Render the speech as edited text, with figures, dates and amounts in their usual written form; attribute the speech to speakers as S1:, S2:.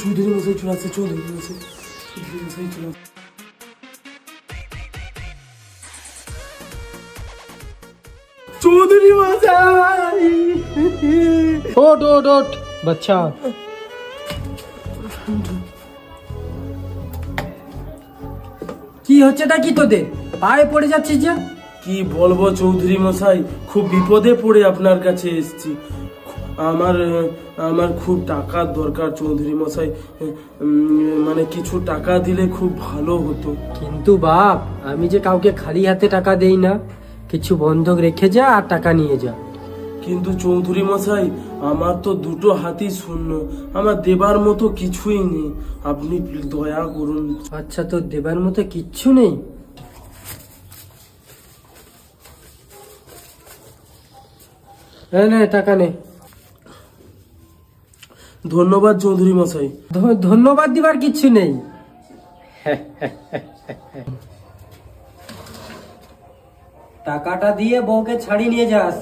S1: চৌধুরী মশাই চলে আসছে, চৌধুরী মশাই চলে আসছে। চৌধুরী মশাই
S2: ওঠ ওঠ ওঠ বাচ্চা। কি হচ্ছেটা কি তোদের? পায়ে পড়ে যাচ্ছিস যে?
S1: কি বলবো চৌধুরী মশাই, খুব বিপদে পড়ে আপনার কাছে এসেছি। আমার খুব টাকার দরকার চৌধুরী মশাই, মানে কিছু টাকা দিলে খুব ভালো হতো।
S2: কিন্তু বাপ, আমি যে কাউকে খালি হাতে টাকা দেই না, কিছু বন্ধক রেখে যা আর টাকা নিয়ে যা।
S1: কিন্তু চৌধুরী মশাই, আমার তো দুটো হাতই শূন্য, আমার দেবার মতো কিছুই নেই, আপনি দয়া করুন।
S2: আচ্ছা, তোর দেবার মতো কিচ্ছু নেই? নে টাকা নে।
S1: ধন্যবাদ চৌধুরী মশাই।
S2: ধন্যবাদ দিবার কিচ্ছু নেই। টাকাটা দিয়ে বউকে ছাড়ি নিয়ে যাস।